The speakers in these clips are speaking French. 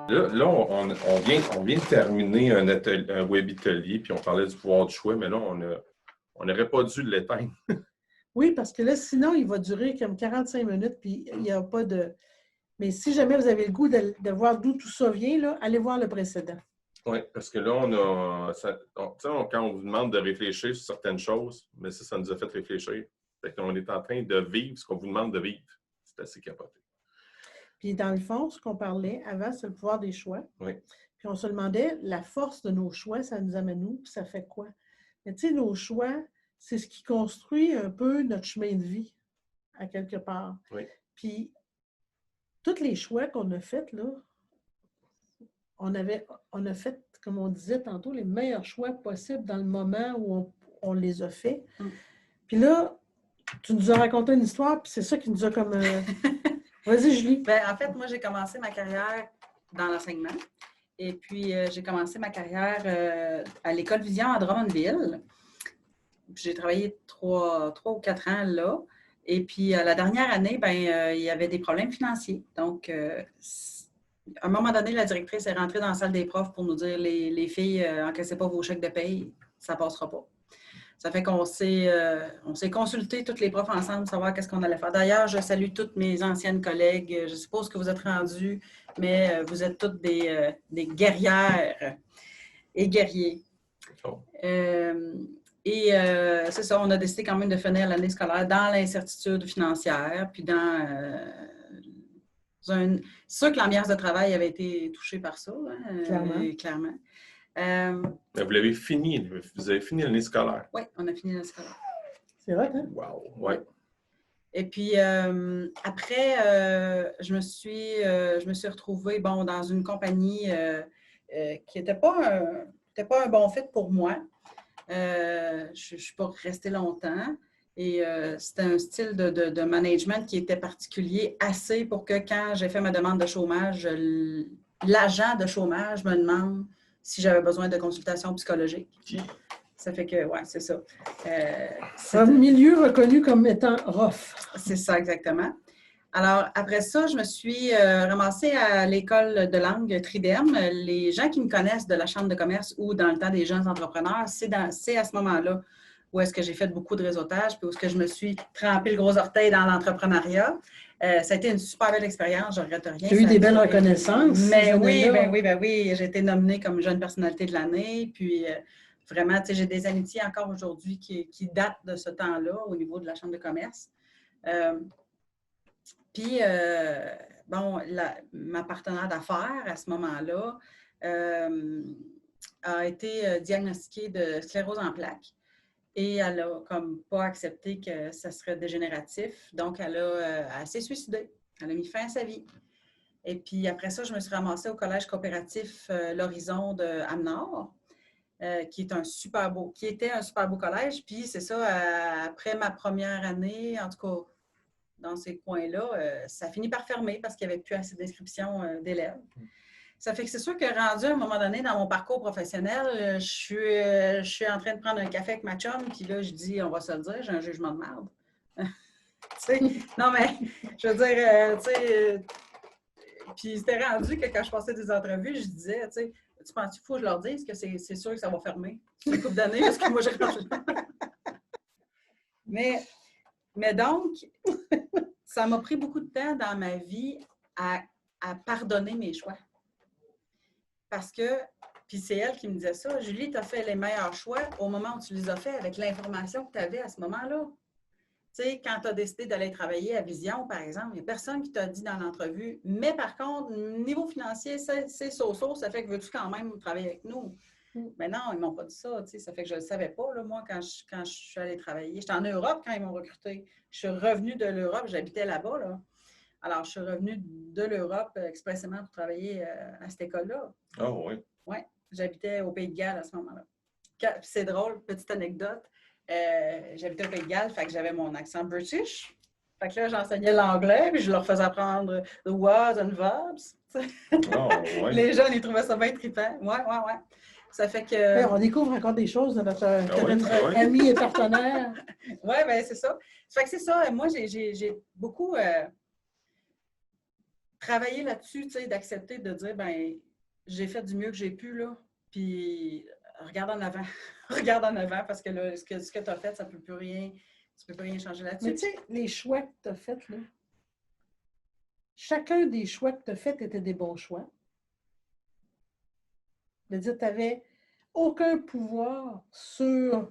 Là, on vient de terminer un web atelier, puis on parlait du pouvoir du choix, mais là, on n'aurait pas dû l'éteindre. Oui, parce que là, sinon, il va durer comme 45 minutes, puis il n'y a pas de... Mais si jamais vous avez le goût de voir d'où tout ça vient, là, allez voir le précédent. Oui, parce que là, quand on vous demande de réfléchir sur certaines choses, mais ça nous a fait réfléchir. Fait qu'on est en train de vivre ce qu'on vous demande de vivre. C'est assez capoté. Puis dans le fond, ce qu'on parlait avant, c'est le pouvoir des choix. Oui. Puis on se demandait, la force de nos choix, ça nous amène où, puis ça fait quoi? Mais tu sais, nos choix, c'est ce qui construit un peu notre chemin de vie, à quelque part. Oui. Puis, tous les choix qu'on a faits, là, on a fait, comme on disait tantôt, les meilleurs choix possibles dans le moment où on les a faits. Puis là, tu nous as raconté une histoire, puis c'est ça qui nous a comme... Vas-y, Julie. Bien, en fait, moi, j'ai commencé ma carrière dans l'enseignement. Et puis, j'ai commencé ma carrière à l'École Vision à Drummondville. J'ai travaillé 3 ou 4 ans là. Et puis, la dernière année, il y avait des problèmes financiers. Donc, à un moment donné, la directrice est rentrée dans la salle des profs pour nous dire les filles, encaissez pas vos chèques de paye, ça ne passera pas. Ça fait qu'on s'est consulté toutes les profs ensemble pour savoir qu'est-ce qu'on allait faire. D'ailleurs, je salue toutes mes anciennes collègues. Je suppose que vous êtes rendues, mais vous êtes toutes des guerrières et guerriers. Oh. C'est ça, on a décidé quand même de finir l'année scolaire dans l'incertitude financière, puis c'est sûr que l'ambiance de travail avait été touchée par ça, clairement. Vous l'avez fini, vous avez fini l'année scolaire. Oui, on a fini l'année scolaire. C'est vrai, hein? Wow, oui. Et puis, après, je me suis retrouvée dans une compagnie qui n'était pas un bon fit pour moi. Je ne suis pas restée longtemps. Et c'était un style de management qui était particulier, assez pour que quand j'ai fait ma demande de chômage, l'agent de chômage me demande si j'avais besoin de consultation psychologique. Ça fait que, ouais, c'est ça. C'est un milieu reconnu comme étant rough. C'est ça, exactement. Alors, après ça, je me suis ramassée à l'école de langue Tridem. Les gens qui me connaissent de la Chambre de commerce ou dans le temps des jeunes entrepreneurs, c'est à ce moment-là où est-ce que j'ai fait beaucoup de réseautage, puis où est-ce que je me suis trempé le gros orteil dans l'entrepreneuriat. Ça a été une super belle expérience, je ne regrette rien. Tu as eu des belles reconnaissances. Mais oui, j'ai été nommée comme jeune personnalité de l'année, puis vraiment, tu sais, j'ai des amitiés encore aujourd'hui qui datent de ce temps-là au niveau de la Chambre de commerce. Puis, ma partenaire d'affaires à ce moment-là a été diagnostiquée de sclérose en plaques. Et elle n'a comme pas accepté que ça serait dégénératif. Donc, elle s'est suicidée. Elle a mis fin à sa vie. Et puis, après ça, je me suis ramassée au collège coopératif L'Horizon de Amenord, qui était un super beau collège. Puis, c'est ça, après ma première année, en tout cas, dans ces coins-là, ça finit par fermer parce qu'il n'y avait plus assez d'inscriptions d'élèves. Ça fait que c'est sûr que rendu à un moment donné dans mon parcours professionnel, je suis en train de prendre un café avec ma chum, puis là, je dis, on va se le dire, j'ai un jugement de merde. Non, mais je veux dire, tu sais, puis c'était rendu que quand je passais des entrevues, je disais, tu sais, tu penses qu'il faut que je leur dise que c'est sûr que ça va fermer? C'est une couple d'années parce que moi, j'ai rendu. Mais donc, ça m'a pris beaucoup de temps dans ma vie à pardonner mes choix. Parce que, puis c'est elle qui me disait ça, Julie, tu as fait les meilleurs choix au moment où tu les as faits avec l'information que tu avais à ce moment-là. Tu sais, quand tu as décidé d'aller travailler à Vision, par exemple, il n'y a personne qui t'a dit dans l'entrevue, mais par contre, niveau financier, c'est so-so, ça fait que veux-tu quand même travailler avec nous? Mais non, ils ne m'ont pas dit ça, tu sais, ça fait que je ne le savais pas, là, moi, quand je suis allée travailler. J'étais en Europe quand ils m'ont recrutée. Je suis revenue de l'Europe, j'habitais là-bas, là. Alors, je suis revenue de l'Europe expressément pour travailler à cette école-là. Ah oui? Oui, j'habitais au Pays de Galles à ce moment-là. C'est drôle, petite anecdote. J'habitais au Pays de Galles, fait que j'avais mon accent british. Fait que là, j'enseignais l'anglais, puis je leur faisais apprendre the was and verbs. Oh, ouais. Les jeunes, ils trouvaient ça bien trippant. Ouais. Ça fait que... On découvre encore des choses de notre ouais. ami et partenaire. Oui, bien, c'est ça. Ça fait que c'est ça. Moi, j'ai beaucoup... travailler là-dessus, tu sais, d'accepter de dire, ben j'ai fait du mieux que j'ai pu, là, puis regarde en avant. Regarde en avant, parce que là, ce que tu as fait, ça ne peut plus rien, tu peux plus rien changer là-dessus. Mais tu sais, les choix que tu as faits, là, chacun des choix que tu as faits étaient des bons choix. C'est-à-dire que tu n'avais aucun pouvoir sur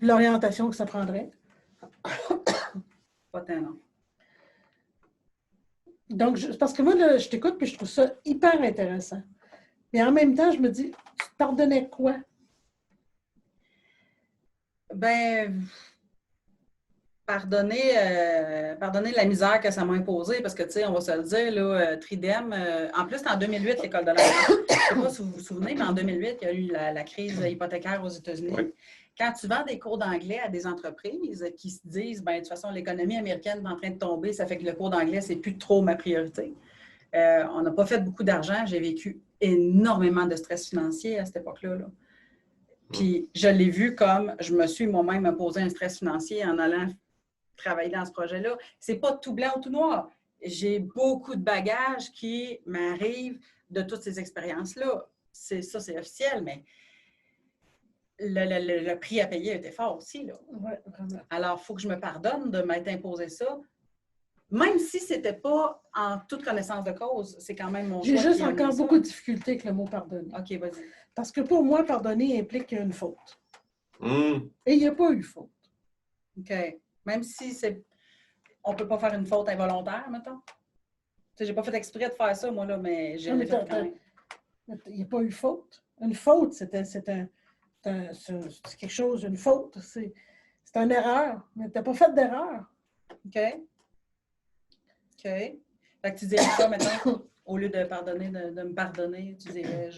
l'orientation que ça prendrait. Pas tant, non. Donc, parce que moi, là, je t'écoute puis je trouve ça hyper intéressant. Mais en même temps, je me dis, tu te pardonnais quoi? Ben, pardonner la misère que ça m'a imposée, parce que, tu sais, on va se le dire, là, Tridem, en plus, c'est en 2008, l'école de l'art. Je ne sais pas si vous vous souvenez, mais en 2008, il y a eu la crise hypothécaire aux États-Unis. Oui. Quand tu vends des cours d'anglais à des entreprises qui se disent, ben de toute façon, l'économie américaine est en train de tomber, ça fait que le cours d'anglais, c'est plus trop ma priorité. On n'a pas fait beaucoup d'argent. J'ai vécu énormément de stress financier à cette époque-là. Là. Puis je l'ai vu comme je me suis moi-même imposé un stress financier en allant travailler dans ce projet-là. C'est pas tout blanc ou tout noir. J'ai beaucoup de bagages qui m'arrivent de toutes ces expériences-là. C'est officiel, mais le prix à payer était fort aussi. Là. Ouais, vraiment. Alors, il faut que je me pardonne de m'être imposé ça. Même si ce n'était pas en toute connaissance de cause, c'est quand même mon choix. J'ai juste qui a amené encore ça. beaucoup de difficultés avec le mot pardonner. OK, vas-y. Parce que pour moi, pardonner implique qu'il y a une faute. Hum. Et il n'y a pas eu faute. OK. Même si c'est. On ne peut pas faire une faute involontaire, mettons. Tu sais, j'ai pas fait exprès de faire ça, moi, là, mais j'ai Non, mais fait quand même. Il n'y a pas eu faute. Une faute, c'est quelque chose, une faute. C'est une erreur. Mais tu n'as pas fait d'erreur. OK. OK. Fait que tu dirais quoi, mettons, au lieu de pardonner, de me pardonner, tu dirais,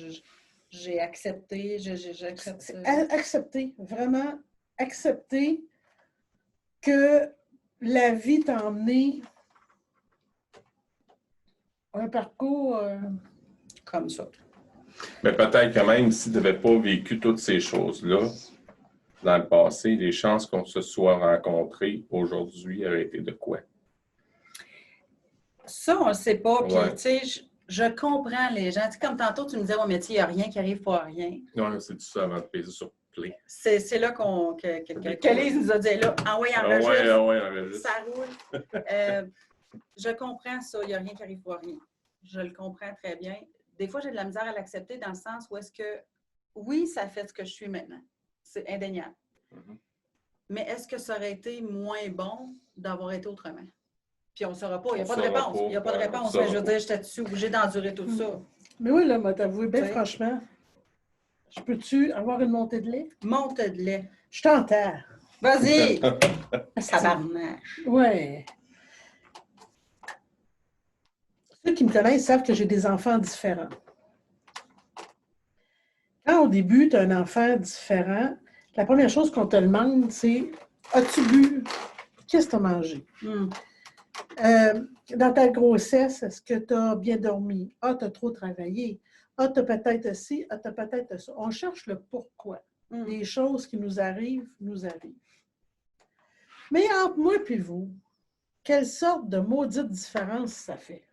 j'ai accepté, j'accepte. Accepter, vraiment accepter que la vie t'a emmené un parcours. Comme ça. Mais peut-être que même si tu n'avais pas vécu toutes ces choses-là dans le passé, les chances qu'on se soit rencontrés aujourd'hui auraient été de quoi? Ça, on ne le sait pas. Puis, Ouais. tu sais, je comprends les gens. Tu sais, comme tantôt, tu me disais, au métier, il n'y a rien qui arrive pour rien. Non, c'est tout ça avant de peser sur play. C'est là que Lise nous a dit, là, envoyez Ah ouais, ça roule. Je comprends ça, il n'y a rien qui arrive pour rien. Je le comprends très bien. Des fois, j'ai de la misère à l'accepter dans le sens où est-ce que, oui, ça fait ce que je suis maintenant. C'est indéniable. Mm-hmm. Mais est-ce que ça aurait été moins bon d'avoir été autrement? Puis on ne saura pas. Il n'y a On pas de saura réponse. pas. Il n'y a pas de réponse. On Mais je saura veux dire, j'étais obligée d'endurer tout ça. Mais oui, là, moi, t'avouer, bien Oui. franchement, je peux-tu avoir une montée de lait? Monte de lait. Je t'entends. Vas-y! Tabarnache. Oui. Ceux qui me connaissent savent que j'ai des enfants différents. Quand au début, tu as un enfant différent, la première chose qu'on te demande, c'est as-tu bu? Qu'est-ce que tu as mangé? Dans ta grossesse, est-ce que tu as bien dormi? Ah, tu as trop travaillé. Ah, tu as peut-être ci, ah, tu as peut-être ça. On cherche le pourquoi. Les choses qui nous arrivent, nous arrivent. Mais entre moi et vous, quelle sorte de maudite différence ça fait?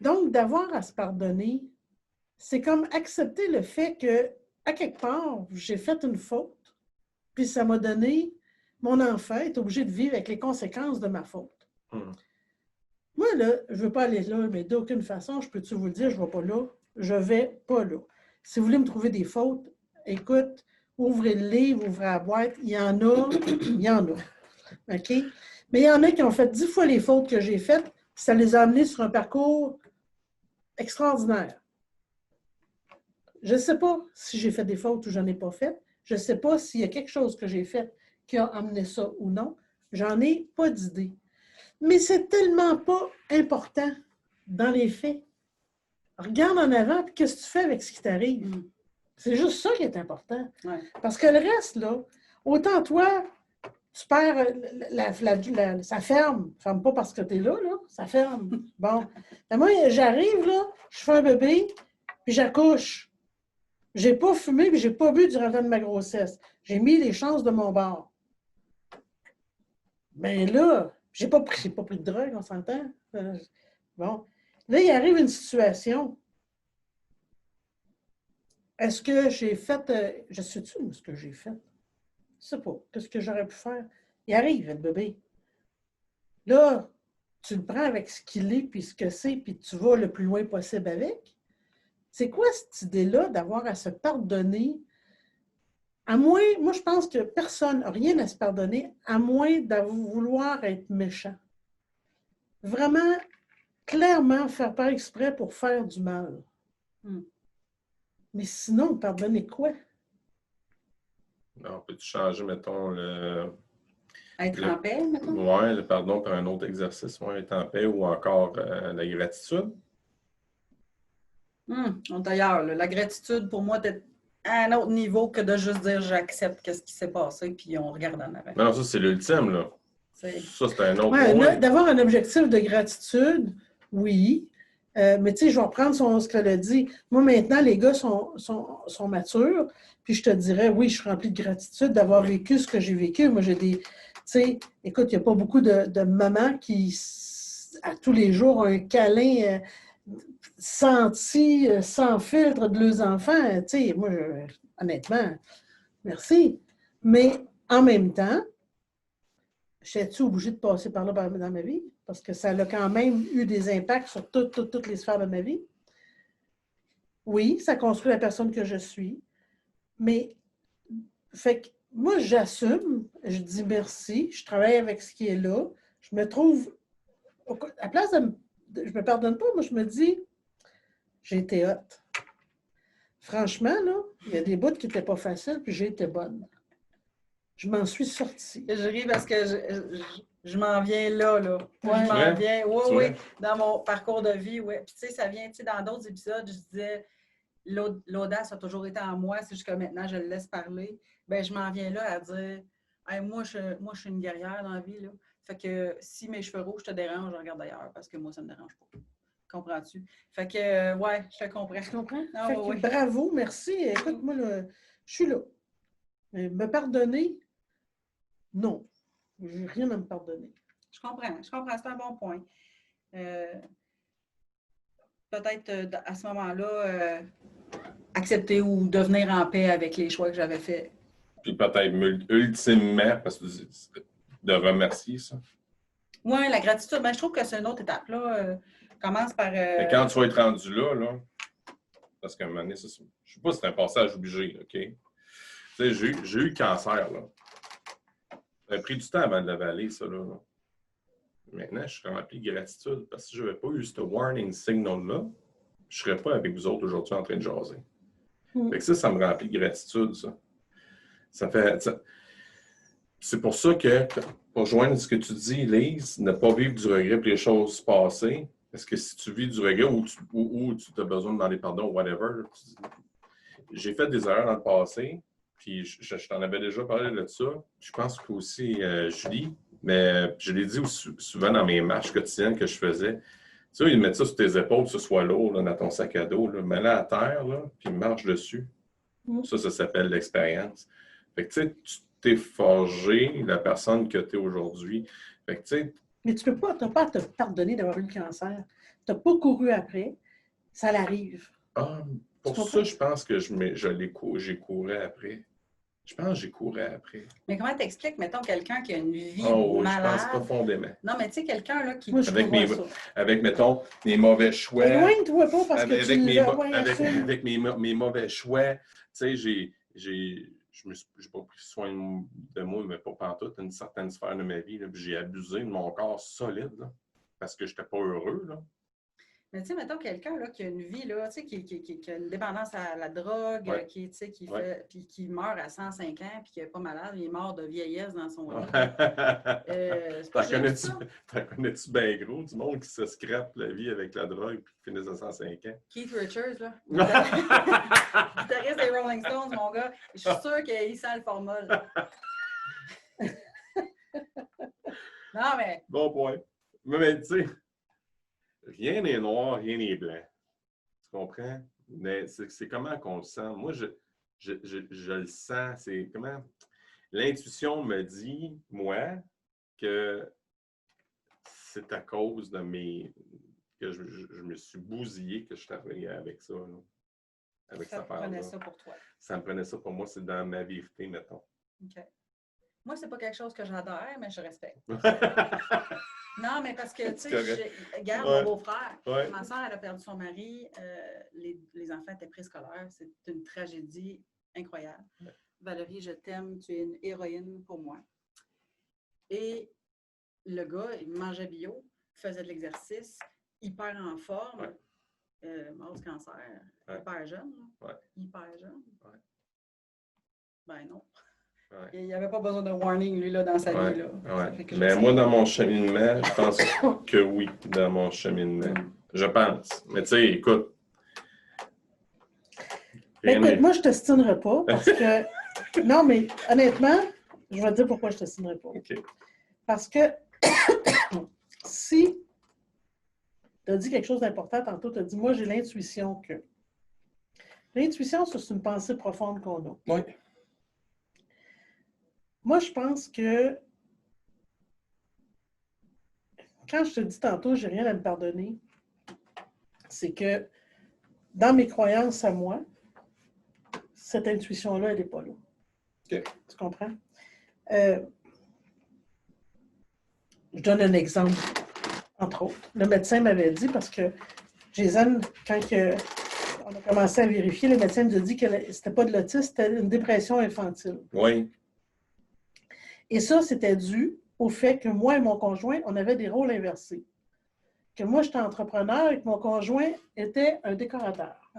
Donc, d'avoir à se pardonner, c'est comme accepter le fait que, à quelque part, j'ai fait une faute, puis ça m'a donné, mon enfant est obligé de vivre avec les conséquences de ma faute. Moi, là, je ne veux pas aller là, mais d'aucune façon, je peux-tu vous le dire, je ne vais pas là, je ne vais pas là. Si vous voulez me trouver des fautes, écoute, ouvrez le livre, ouvrez la boîte, il y en a, il y en a. OK? Mais il y en a qui ont fait 10 fois les fautes que j'ai faites, ça les a amenés sur un parcours extraordinaire. Je ne sais pas si j'ai fait des fautes ou je n'en ai pas fait. Je ne sais pas s'il y a quelque chose que j'ai fait qui a amené ça ou non. J'en ai pas d'idée. Mais c'est tellement pas important dans les faits. Regarde en avant, puis qu'est-ce que tu fais avec ce qui t'arrive? C'est juste ça qui est important. Ouais. Parce que le reste, là, autant toi, tu perds, ça ferme. Ça ferme pas parce que tu es là, ça ferme. Bon. Et moi, j'arrive, là, je fais un bébé, puis j'accouche. J'ai pas fumé, puis j'ai pas bu durant le temps de ma grossesse. J'ai mis les chances de mon bord. Mais là, J'ai pas pris de drogue, on s'entend? Bon. Là, il arrive une situation. Est-ce que j'ai fait... je sais-tu ce que j'ai fait? Je sais pas. Qu'est-ce que j'aurais pu faire? Il arrive, le bébé. Là, tu le prends avec ce qu'il est, puis ce que c'est, puis tu vas le plus loin possible avec. C'est quoi cette idée-là d'avoir à se pardonner? À moins, moi, je pense que personne n'a rien à se pardonner, à moins de vouloir être méchant. Vraiment, clairement, faire par exprès pour faire du mal. Mais sinon, pardonner quoi? On peut-tu changer, mettons, Être en paix, mettons? Oui, le pardon par un autre exercice, être en paix ou encore la gratitude? On est ailleurs. Là. La gratitude, pour moi, est à un autre niveau que de juste dire j'accepte ce qui s'est passé, puis on regarde en avant. Non, ça, c'est l'ultime, là. Ça, c'est un autre point. D'avoir un objectif de gratitude, oui. Mais tu sais, je vais reprendre ce qu'elle a dit. Moi, maintenant, les gars sont matures, puis je te dirais, oui, je suis remplie de gratitude d'avoir vécu ce que j'ai vécu. Moi, j'ai des... Tu sais, écoute, il n'y a pas beaucoup de mamans qui, à tous les jours, ont un câlin senti, sans filtre de leurs enfants. Tu sais, moi, honnêtement, merci. Mais en même temps, j'étais-tu obligée de passer par là dans ma vie? Parce que ça a quand même eu des impacts sur toutes les sphères de ma vie. Oui, ça construit la personne que je suis. Mais, fait que moi, j'assume, je dis merci, je travaille avec ce qui est là. Je me trouve, à place je me pardonne pas, moi, je me dis, j'ai été hot. Franchement, là, il y a des bouts qui n'étaient pas faciles, puis j'ai été bonne. Je m'en suis sortie. Je ris parce que je m'en viens là. Ouais. Je m'en viens, oui, vrai? dans mon parcours de vie, oui. Puis tu sais, ça vient, tu sais, dans d'autres épisodes, je disais, l'audace a toujours été en moi, c'est juste que maintenant, je le laisse parler. Bien, je m'en viens là à dire, hey, moi, je suis une guerrière dans la vie, là. Fait que si mes cheveux rouges te dérangent, je regarde ailleurs, parce que moi, ça ne me dérange pas. Comprends-tu? Fait que, ouais, je te comprends. Tu comprends? Ah, fait que, bravo, merci. Écoute, moi, là, je suis là. Me pardonner, non. Je n'ai rien à me pardonner. Je comprends, c'est un bon point. Peut-être à ce moment-là, accepter ou devenir en paix avec les choix que j'avais faits. Puis peut-être ultimement, parce que de remercier ça. Oui, la gratitude, ben, je trouve que c'est une autre étape. Là. Commence par... Mais quand tu vas être rendu là, parce qu'à un moment donné, je ne sais pas si c'est un passage obligé, OK? Tu sais, j'ai eu le cancer, là. Ça a pris du temps avant de l'avaler, ça, là. Maintenant, je suis rempli de gratitude parce que si je n'avais pas eu ce warning signal-là, je ne serais pas avec vous autres aujourd'hui en train de jaser. Fait que ça me remplit de gratitude, ça. C'est pour ça que, pour joindre ce que tu dis, Lise, ne pas vivre du regret pour les choses passées, parce que si tu vis du regret ou tu as besoin de demander pardon, whatever, j'ai fait des erreurs dans le passé, puis je t'en avais déjà parlé de ça. Je pense qu'aussi Julie, mais je l'ai dit souvent dans mes marches quotidiennes que je faisais. Tu sais, ils mettent ça sur tes épaules, que ce soit lourd là, dans ton sac à dos, mets-la à terre, là, puis marche dessus. Ça s'appelle l'expérience. Fait que tu sais, tu t'es forgé la personne que tu es aujourd'hui. Fait que tu sais. Mais tu n'as pas à te pardonner d'avoir eu le cancer. Tu n'as pas couru après. Ça l'arrive. Ah, pour ça, je pense que j'ai couru après. Je pense que j'ai couru après. Mais comment t'expliques, mettons, quelqu'un qui a une vie Je malade? pense profondément. Non, mais tu sais, quelqu'un là qui... Moi, je avec, mettons, mes mauvais choix. Éloigne-toi pas parce que avec mes mauvais choix. Tu sais, j'ai pas pris soin de moi, mais pas pantoute, une certaine sphère de ma vie. J'ai abusé de mon corps solide là, parce que je n'étais pas heureux. Là. Mais tu sais, mettons quelqu'un qui a une vie, là, qui a une dépendance à la drogue, qui meurt à 105 ans, puis qui n'est pas malade, il est mort de vieillesse dans son lit. T'en connais-tu bien gros du monde qui se scrape la vie avec la drogue puis qui finissent à 105 ans? Keith Richards, là. Guitariste des Rolling Stones, mon gars. Je suis sûre qu'il sent le formol. Non, mais... Bon point. Mais tu sais... Rien n'est noir, rien n'est blanc. Tu comprends? Mais c'est comment qu'on le sent. Moi, je le sens. C'est comment? L'intuition me dit, moi, que c'est à cause de que je me suis bousillé que je suis arrivé avec ça, là. Avec Ça cette prenait affaire-là. ça pour toi. Ça me prenait ça pour moi, c'est dans ma vérité, mettons. OK. Moi, c'est pas quelque chose que j'adore, mais je respecte. Ouais. Non, mais parce que, tu C'est correct. sais, regarde Ouais. mon beau-frère. Ouais. Ma soeur, elle a perdu son mari. Les enfants étaient préscolaires. C'est une tragédie incroyable. Ouais. Valérie, je t'aime. Tu es une héroïne pour moi. Et le gars, il mangeait bio, faisait de l'exercice, hyper en forme. Ouais. Mort du cancer. Ouais. Hyper jeune. Ouais. Hyper jeune. Ouais. Ben non. Ouais. Il n'y avait pas besoin de warning, lui, là, dans sa Ouais. vie. Là. Ouais. Que Mais moi, dans mon cheminement, je pense que oui, dans mon cheminement. Je pense. Mais tu sais, écoute. Ben, écoute, moi, je ne t'estimerai pas parce que. Non, mais honnêtement, je vais te dire pourquoi je ne t'estimerai pas. OK. Parce que si tu as dit quelque chose d'important tantôt, tu as dit, moi, j'ai l'intuition que. L'intuition, c'est une pensée profonde qu'on a. Oui. Moi, je pense que quand je te dis tantôt, j'ai rien à me pardonner, c'est que dans mes croyances à moi, cette intuition-là, elle n'est pas là. OK. Tu comprends? Je donne un exemple, entre autres. Le médecin m'avait dit, parce que Jason, quand on a commencé à vérifier, le médecin nous a dit que c'était pas de l'autisme, c'était une dépression infantile. Oui. Et ça, c'était dû au fait que moi et mon conjoint, on avait des rôles inversés. Que moi, j'étais entrepreneur et que mon conjoint était un décorateur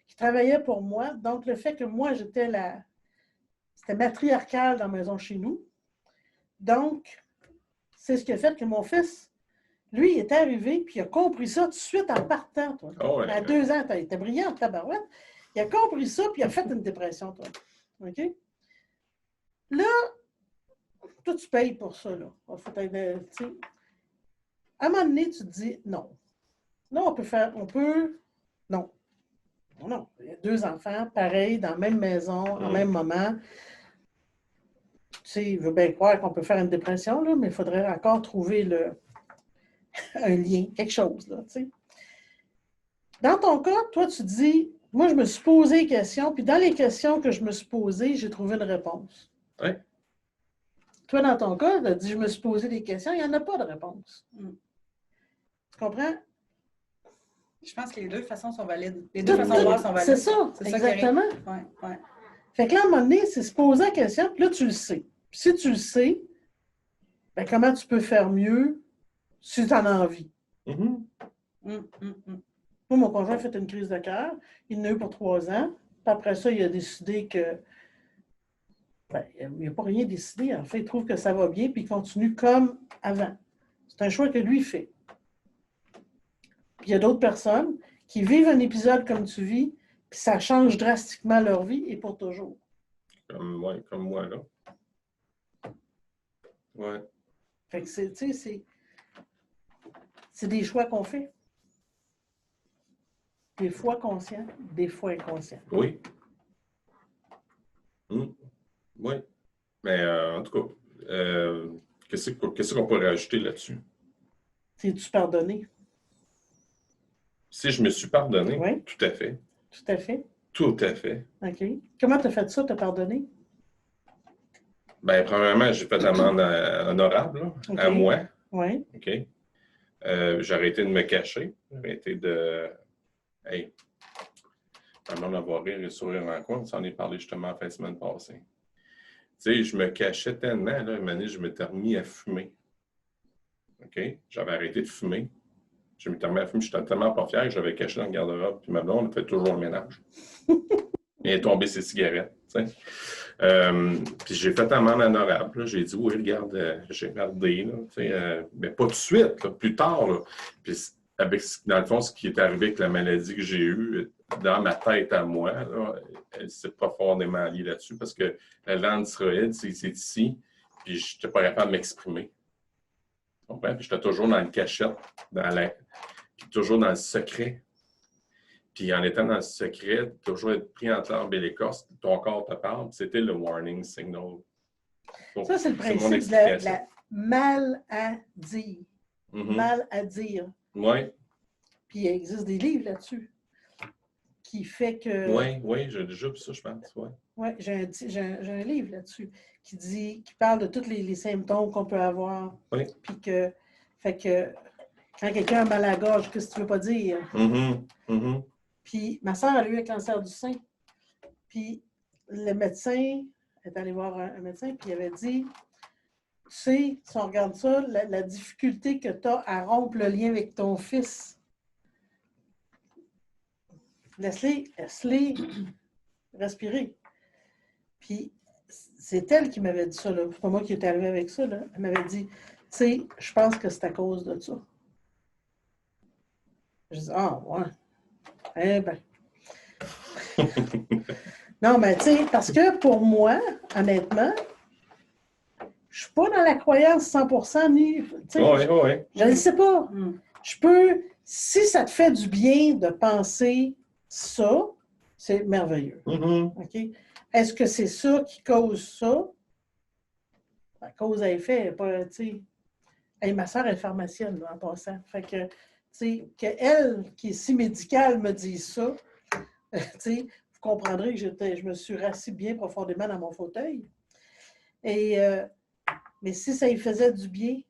qui travaillait pour moi. Donc, le fait que moi, c'était matriarcal dans la maison chez nous. Donc, c'est ce qui a fait que mon fils, lui, il est arrivé, puis il a compris ça tout de suite en partant, toi. Oh, ouais. À 2 ans, il était brillant, tabarouette. Il a compris ça, puis il a fait une dépression, toi. OK? Là, toi, tu payes pour ça, là. À un moment donné, tu te dis, non. Non, non. Non. Il y a 2 enfants, pareil, dans la même maison, en même moment. Tu sais, il veut bien croire qu'on peut faire une dépression, là, mais il faudrait encore trouver un lien, quelque chose, là, tu sais. Dans ton cas, toi, tu dis, moi, je me suis posé des questions, puis dans les questions que je me suis posées, j'ai trouvé une réponse. Oui. Toi, dans ton cas, tu as dit, je me suis posé des questions, il n'y en a pas de réponse. Tu comprends? Je pense que les deux façons sont valides. Les deux façons de voir sont valides. C'est ça, exactement. Ouais. Fait que là, à un moment donné, c'est se poser la question, puis là, tu le sais. Puis si tu le sais, ben, comment tu peux faire mieux si tu en as envie? Mm-hmm. Moi, mon conjoint a fait une crise de cœur. Il en a eu pour 3 ans. Puis après ça, il a décidé que... Ben, il n'a pas rien décidé. En fait, il trouve que ça va bien, puis il continue comme avant. C'est un choix que lui fait. Puis il y a d'autres personnes qui vivent un épisode comme tu vis, puis ça change drastiquement leur vie et pour toujours. Comme moi, là. Ouais. Fait que c'est des choix qu'on fait. Des fois conscients, des fois inconscients. Oui. Oui. Mais en tout cas, qu'est-ce qu'on pourrait ajouter là-dessus? T'es-tu pardonné? Si je me suis pardonné, Oui. Tout à fait. Tout à fait. Tout à fait. OK. Comment tu as fait ça, t'as pardonné? Bien, premièrement, j'ai fait l'amende honorable là, OK. à moi. Oui. OK. J'ai arrêté de me cacher. J'ai arrêté de... Hey, vraiment d'avoir rire et sourire en coin. On s'en est parlé justement la fin de semaine passée. Tu sais, je me cachais tellement, là, une année, je m'étais remis à fumer. OK? J'avais arrêté de fumer. Je m'étais remis à fumer. J'étais tellement pas fier que j'avais caché dans le garde-robe. Puis ma blonde, on fait toujours le ménage. Il est tombé ses cigarettes. Tu sais. Puis j'ai fait amende honorable. Là. J'ai dit, oui, regarde, j'ai regardé. Là, tu sais, mais pas tout de suite, là, plus tard. Là. Puis dans le fond, ce qui est arrivé avec la maladie que j'ai eue, dans ma tête à moi, là, elle s'est profondément liée là-dessus parce que la glande thyroïde, c'est ici, puis je n'étais pas capable de m'exprimer. Tu comprends? Puis j'étais toujours dans le cachette, puis toujours dans le secret. Puis en étant dans le secret, toujours être pris entre l'arbre et l'écorce, ton corps te parle, c'était le warning signal. Donc, ça, c'est le principe de la maladie. mal à dire. Oui, Puis il existe des livres là-dessus qui fait que... oui, j'ai déjà vu ça, je pense. Oui. Oui, j'ai un livre là-dessus qui parle de tous les symptômes qu'on peut avoir. Oui. Puis que, fait que quand quelqu'un a mal à la gorge, qu'est-ce que tu veux pas dire? Puis ma soeur a eu un cancer du sein. Puis le médecin est allé voir un médecin, puis il avait dit, tu sais, si on regarde ça, la difficulté que tu as à rompre le lien avec ton fils, laisse-les respirer. Puis c'est elle qui m'avait dit ça, là. C'est pas moi qui étais arrivée avec ça, là. Elle m'avait dit, tu sais, je pense que c'est à cause de ça. Je dis, ah, ouais. Eh bien. Non, mais tu sais, parce que pour moi, honnêtement, je suis pas dans la croyance 100%, ni, tu sais, je ne sais pas. Je peux, si ça te fait du bien de penser ça, c'est merveilleux. OK? Est-ce que c'est ça qui cause ça? La cause à effet, pas, tu sais. Hey, ma soeur est pharmacienne, là, en passant. Fait que, tu sais, qu'elle, qui est si médicale, me dise ça, tu sais, vous comprendrez que je me suis rassis bien profondément dans mon fauteuil. Et, mais si ça lui faisait du bien.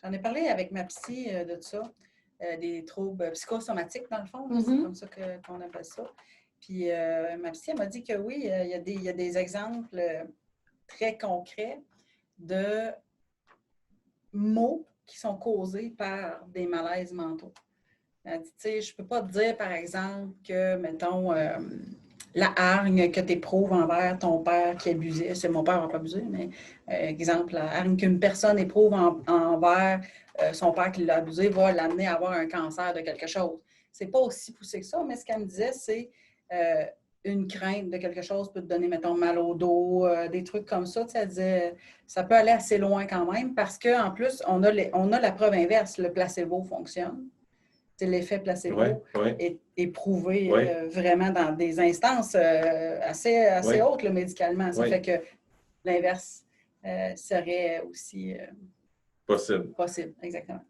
J'en ai parlé avec ma psy de ça, des troubles psychosomatiques, dans le fond. C'est comme ça qu'on appelle ça. Puis ma psy, elle m'a dit que oui, il y a des exemples très concrets de mots qui sont causés par des malaises mentaux. Elle dit, tu sais, je ne peux pas te dire, par exemple, que, mettons, la hargne que tu éprouves envers ton père qui abusait, c'est mon père n'a pas abusé, mais exemple, la hargne qu'une personne éprouve envers son père qui l'a abusé va l'amener à avoir un cancer de quelque chose. C'est pas aussi poussé que ça, mais ce qu'elle me disait, c'est une crainte de quelque chose peut te donner, mettons, mal au dos, des trucs comme ça. Elle disait, ça peut aller assez loin quand même parce qu'en plus, on a la preuve inverse, le placebo fonctionne. C'est l'effet placebo est prouvé vraiment dans des instances assez hautes, le médicalement. Ça fait que l'inverse serait aussi possible, exactement.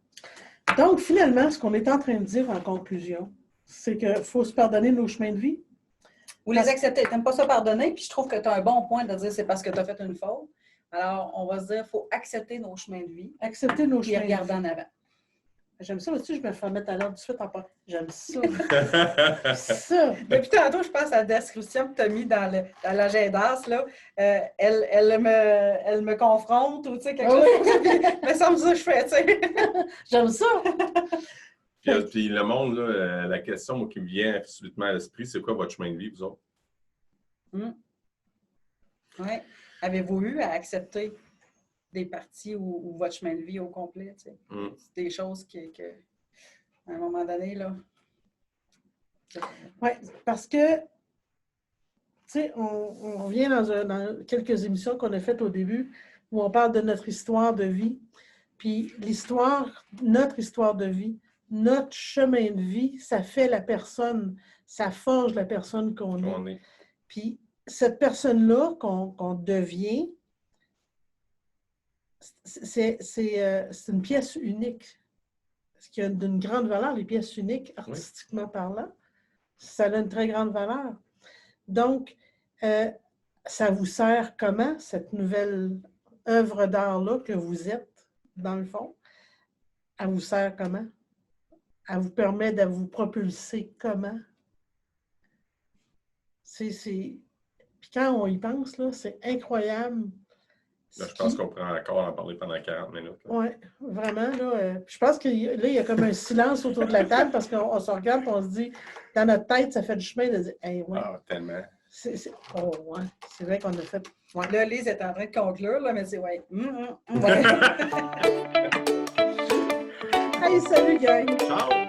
Donc, finalement, ce qu'on est en train de dire en conclusion, c'est qu'il faut se pardonner nos chemins de vie. Ou les accepter. Tu n'aimes pas ça pardonner, puis je trouve que tu as un bon point de dire c'est parce que tu as fait une faute. Alors, on va se dire, il faut accepter nos chemins de vie. Accepter nos chemins de vie. Et regarder en avant. J'aime ça aussi, je me fais mettre à l'heure du suite en parlant. J'aime ça. Ça. Depuis tantôt, je pense à la description que tu as mis dans l'agenda, là. Elle me confronte ou tu sais, quelque chose. Mais ça me dit, je fais, tu sais. J'aime ça. Puis le monde, là, la question moi, qui me vient subitement à l'esprit, c'est quoi votre chemin de vie, vous autres? Oui. Avez-vous eu à accepter des parties ou votre chemin de vie au complet, tu sais? C'est des choses que, à un moment donné, là... Oui, parce que, tu sais, on revient dans quelques émissions qu'on a faites au début où on parle de notre histoire de vie. Puis notre histoire de vie, notre chemin de vie, ça fait la personne, ça forge la personne qu'on est. Puis cette personne-là qu'on devient, c'est une pièce unique. Ce qui a d'une grande valeur, les pièces uniques, artistiquement parlant, ça a une très grande valeur. Donc, ça vous sert comment, cette nouvelle œuvre d'art-là que vous êtes, dans le fond? Elle vous sert comment? Elle vous permet de vous propulser comment? Puis quand on y pense, là, c'est incroyable. Là, je pense qu'on pourrait encore en parler pendant 40 minutes. Oui, vraiment. Là, je pense qu'il y a comme un silence autour de la table parce qu'on se regarde et on se dit, dans notre tête, ça fait du chemin de dire, hey, ouais. Ah, tellement. Oh, ouais. C'est vrai qu'on a fait. Ouais. Là, Lise est en train de conclure, là, mais c'est ouais. Hey, salut, gang! Ciao!